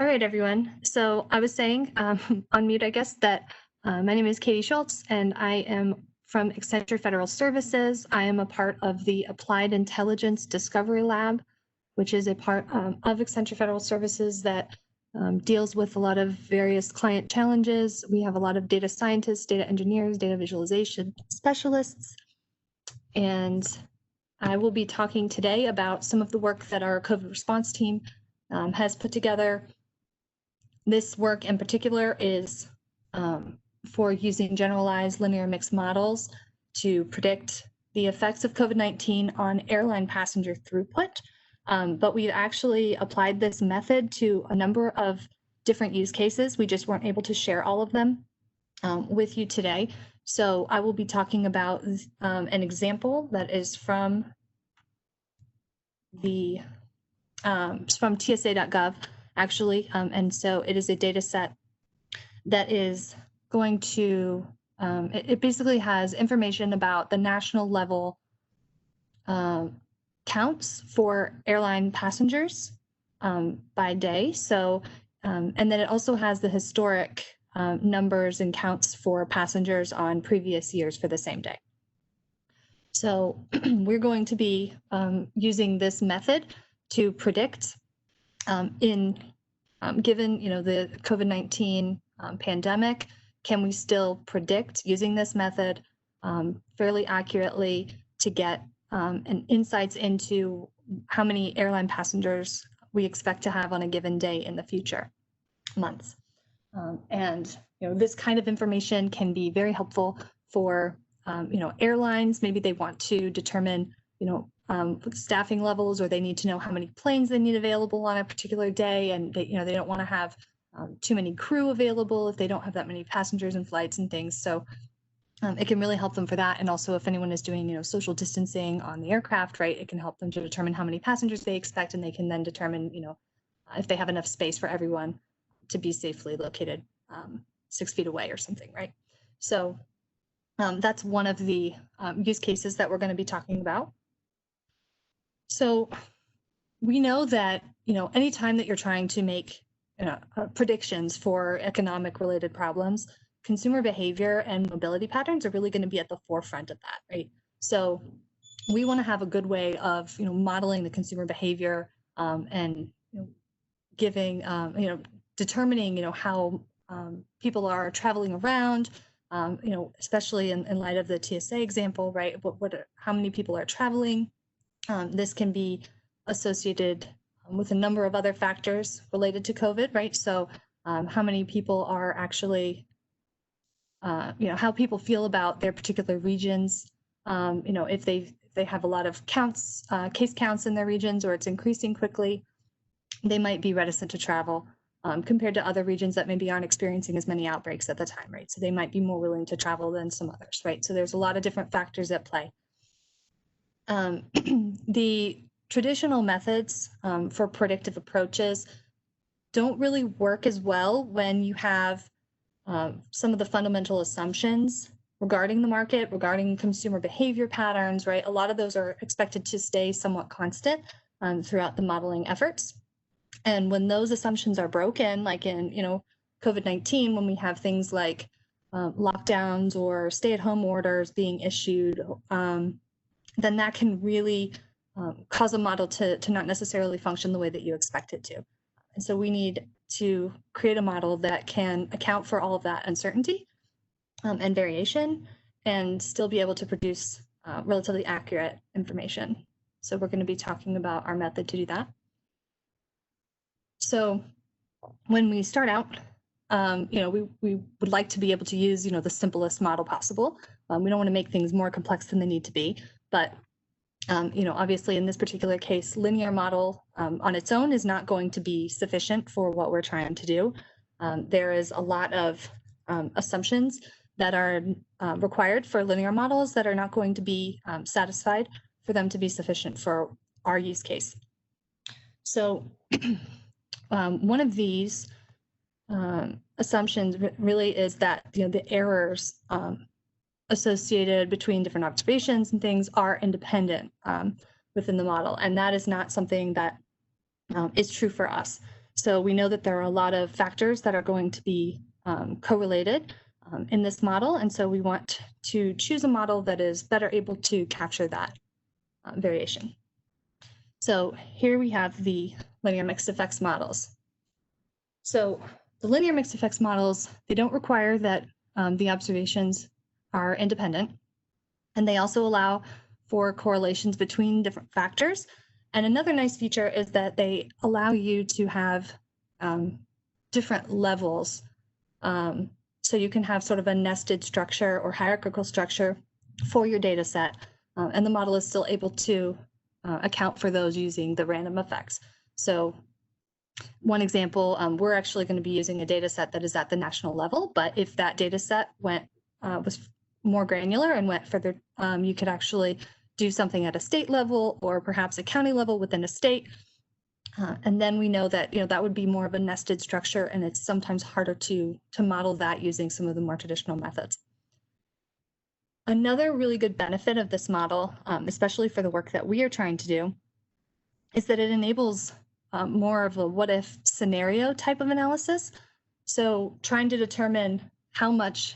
All right, everyone. So I was saying on mute, I guess, that my name is Katie Schulz, and I am from Accenture Federal Services. I am a part of the Applied Intelligence Discovery Lab, which is a part of Accenture Federal Services that deals with a lot of various client challenges. We have a lot of data scientists, data engineers, data visualization specialists, and I will be talking today about some of the work that our COVID response team has put together. This work in particular is for using generalized linear mixed models to predict the effects of COVID-19 on airline passenger throughput. But we've actually applied this method to a number of different use cases. We just weren't able to share all of them with you today. So I will be talking about an example that is from the from TSA.gov, actually. And so it is a data set that is going to, it basically has information about the national level counts for airline passengers by day. So, and then it also has the historic numbers and counts for passengers on previous years for the same day. So we're going to be using this method to predict given the COVID-19 pandemic, can we still predict using this method fairly accurately to get insights into how many airline passengers we expect to have on a given day in the future months. And this kind of information can be very helpful for airlines. Maybe they want to determine staffing levels, or they need to know how many planes they need available on a particular day, and they don't want to have too many crew available if they don't have that many passengers and flights and things. So it can really help them for that. And also, if anyone is doing social distancing on the aircraft, right, it can help them to determine how many passengers they expect, and they can then determine if they have enough space for everyone to be safely located 6 feet away or something, right? So that's one of the use cases that we're going to be talking about. So we know that, anytime that you're trying to make predictions for economic related problems, consumer behavior and mobility patterns are really going to be at the forefront of that, right? So we want to have a good way of, modeling the consumer behavior and giving, determining, how people are traveling around, especially in light of the TSA example, right? How many people are traveling? This can be associated with a number of other factors related to COVID, right? So how many people are actually, how people feel about their particular regions, if they have a lot of case counts in their regions, or it's increasing quickly, they might be reticent to travel compared to other regions that maybe aren't experiencing as many outbreaks at the time, right? So they might be more willing to travel than some others, right? So there's a lot of different factors at play. The traditional methods for predictive approaches don't really work as well when you have some of the fundamental assumptions regarding the market, regarding consumer behavior patterns, right? A lot of those are expected to stay somewhat constant throughout the modeling efforts. And when those assumptions are broken, like in COVID-19, when we have things like lockdowns or stay-at-home orders being issued, then that can really cause a model to not necessarily function the way that you expect it to. And so we need to create a model that can account for all of that uncertainty and variation, and still be able to produce relatively accurate information. So we're going to be talking about our method to do that. So when we start out, we would like to be able to use, the simplest model possible. We don't want to make things more complex than they need to be, but obviously in this particular case, linear model on its own is not going to be sufficient for what we're trying to do. There is a lot of assumptions that are required for linear models that are not going to be satisfied for them to be sufficient for our use case. So one of these assumptions really is that the errors associated between different observations and things are independent within the model, and that is not something that is true for us. So we know that there are a lot of factors that are going to be correlated in this model. And so we want to choose a model that is better able to capture that variation. So here we have the linear mixed effects models. So the linear mixed effects models, they don't require that the observations are independent. And they also allow for correlations between different factors. And another nice feature is that they allow you to have different levels. So you can have sort of a nested structure or hierarchical structure for your data set. And the model is still able to account for those using the random effects. So one example, we're actually going to be using a data set that is at the national level, but if that data set was more granular and went further, you could actually do something at a state level or perhaps a county level within a state. And then we know that that would be more of a nested structure, and it's sometimes harder to model that using some of the more traditional methods. Another really good benefit of this model, especially for the work that we are trying to do, is that it enables more of a what-if scenario type of analysis. So trying to determine how much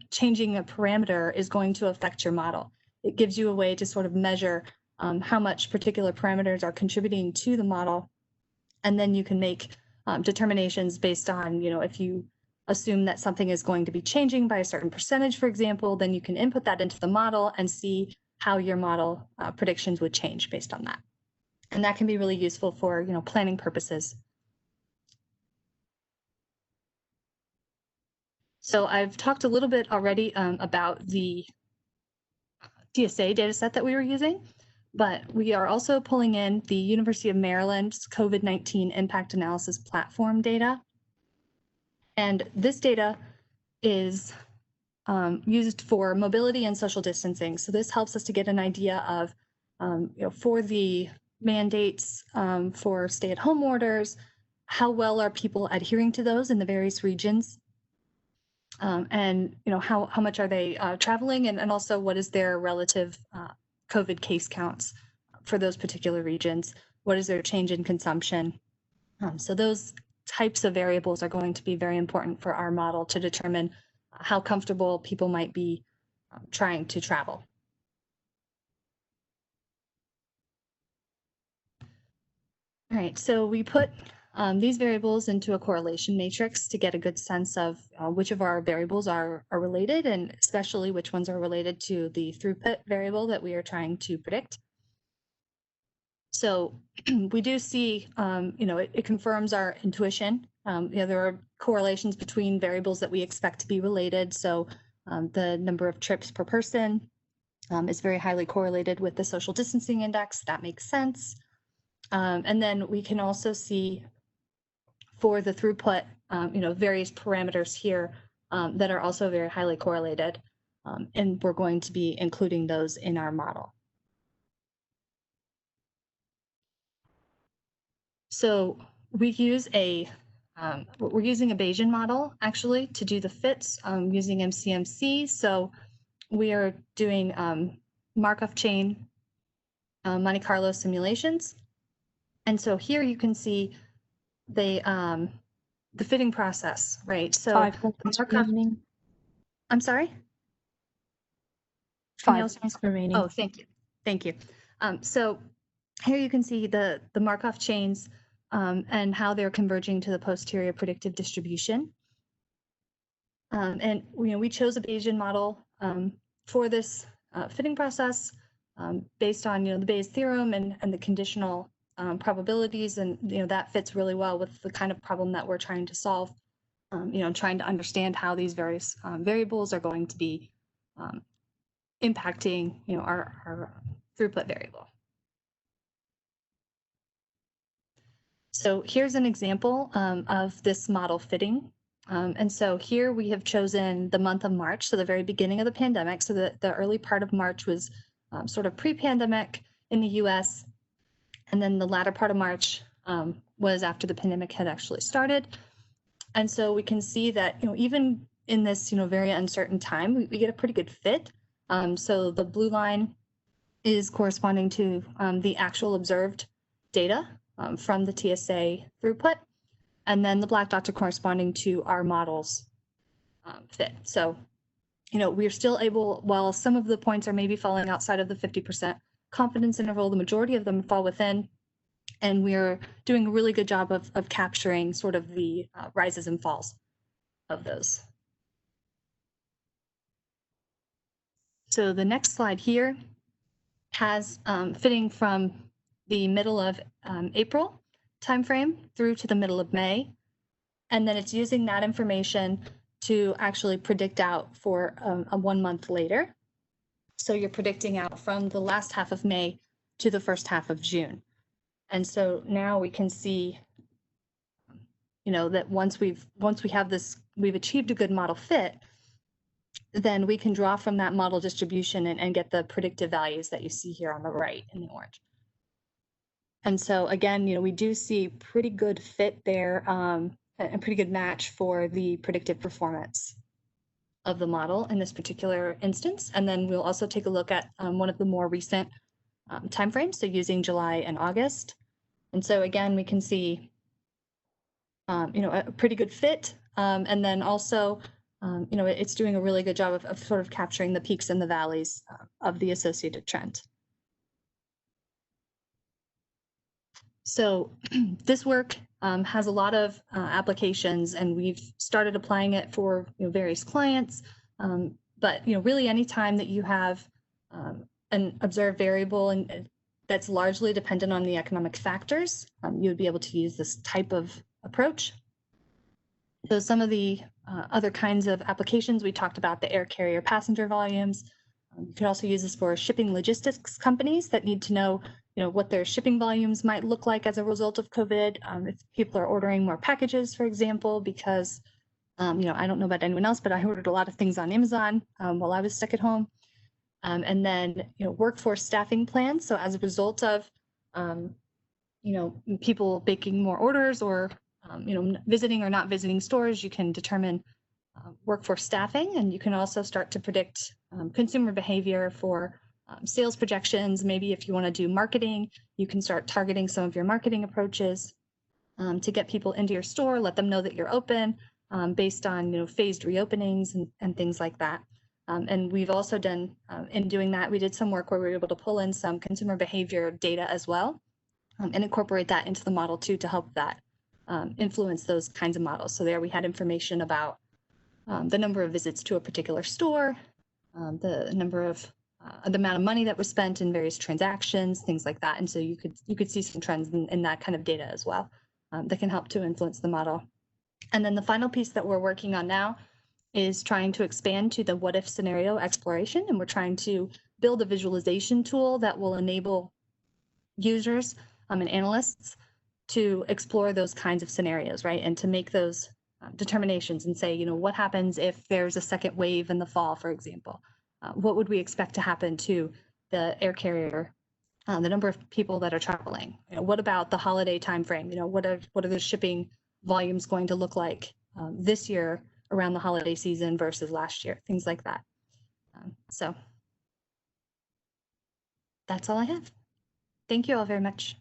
changing a parameter is going to affect your model. It gives you a way to sort of measure how much particular parameters are contributing to the model. And then you can make determinations based on, if you assume that something is going to be changing by a certain percentage, for example, then you can input that into the model and see how your model predictions would change based on that. And that can be really useful for, planning purposes. So I've talked a little bit already about the TSA data set that we were using, but we are also pulling in the University of Maryland's COVID-19 impact analysis platform data. And this data is used for mobility and social distancing. So this helps us to get an idea of, for the mandates for stay-at-home orders, how well are people adhering to those in the various regions? And how much are they traveling, and also what is their relative COVID case counts for those particular regions? What is their change in consumption? So those types of variables are going to be very important for our model to determine how comfortable people might be trying to travel. All right, so we put these variables into a correlation matrix to get a good sense of which of our variables are related, and especially which ones are related to the throughput variable that we are trying to predict. So we do see, it confirms our intuition. There are correlations between variables that we expect to be related. So the number of trips per person is very highly correlated with the social distancing index. That makes sense. And then we can also see for the throughput, various parameters here that are also very highly correlated. And we're going to be including those in our model. So we use we're using a Bayesian model actually to do the fits using MCMC. So we are doing Markov chain Monte Carlo simulations. And so here you can see the fitting process, right? So 5 seconds remaining. I'm sorry? 5 seconds remaining. Oh, thank you. Thank you. So here you can see the Markov chains and how they're converging to the posterior predictive distribution. And we chose a Bayesian model for this fitting process based on the Bayes theorem and the conditional probabilities, and that fits really well with the kind of problem that we're trying to solve. Trying to understand how these various variables are going to be impacting our throughput variable. So here's an example of this model fitting. And so here we have chosen the month of March, so the very beginning of the pandemic. So the early part of March was sort of pre-pandemic in the US. And then the latter part of March was after the pandemic had actually started. And so we can see that, even in this, very uncertain time, we get a pretty good fit. So the blue line is corresponding to the actual observed data from the TSA throughput. and then the black dots are corresponding to our model's fit. So, we're still able, while some of the points are maybe falling outside of the 50% confidence interval, the majority of them fall within, and we're doing a really good job of capturing sort of the rises and falls of those. So the next slide here has fitting from the middle of April timeframe through to the middle of May. And then it's using that information to actually predict out for a 1 month later. So you're predicting out from the last half of May to the first half of June. And so now we can see, that once we have this, we've achieved a good model fit, then we can draw from that model distribution and get the predictive values that you see here on the right in the orange. And so again, we do see pretty good fit there, a pretty good match for the predictive performance of the model in this particular instance. And then we'll also take a look at one of the more recent timeframes, so using July and August. And so again, we can see, a pretty good fit. And then also, it's doing a really good job of sort of capturing the peaks and the valleys of the associated trend. So this work has a lot of applications, and we've started applying it for various clients. But really, any time that you have an observed variable and that's largely dependent on the economic factors, you would be able to use this type of approach. So some of the other kinds of applications, we talked about the air carrier passenger volumes. You could also use this for shipping logistics companies that need to know, what their shipping volumes might look like as a result of COVID. If people are ordering more packages, for example, because, I don't know about anyone else, but I ordered a lot of things on Amazon while I was stuck at home. And then, workforce staffing plans. So as a result of, people making more orders or, visiting or not visiting stores, you can determine workforce staffing, and you can also start to predict consumer behavior for sales projections. Maybe if you want to do marketing, you can start targeting some of your marketing approaches to get people into your store, let them know that you're open based on phased reopenings and things like that. And we've also done, in doing that, we did some work where we were able to pull in some consumer behavior data as well and incorporate that into the model too to help that influence those kinds of models. So there we had information about the number of visits to a particular store, the number of the amount of money that was spent in various transactions, things like that. And so you could see some trends in that kind of data as well that can help to influence the model. And then the final piece that we're working on now is trying to expand to the what if scenario exploration. And we're trying to build a visualization tool that will enable users and analysts to explore those kinds of scenarios, right? And to make those determinations and say, what happens if there's a second wave in the fall, for example? What would we expect to happen to the air carrier, the number of people that are traveling? What about the holiday timeframe? What are the shipping volumes going to look like this year around the holiday season versus last year? Things like that. So that's all I have. Thank you all very much.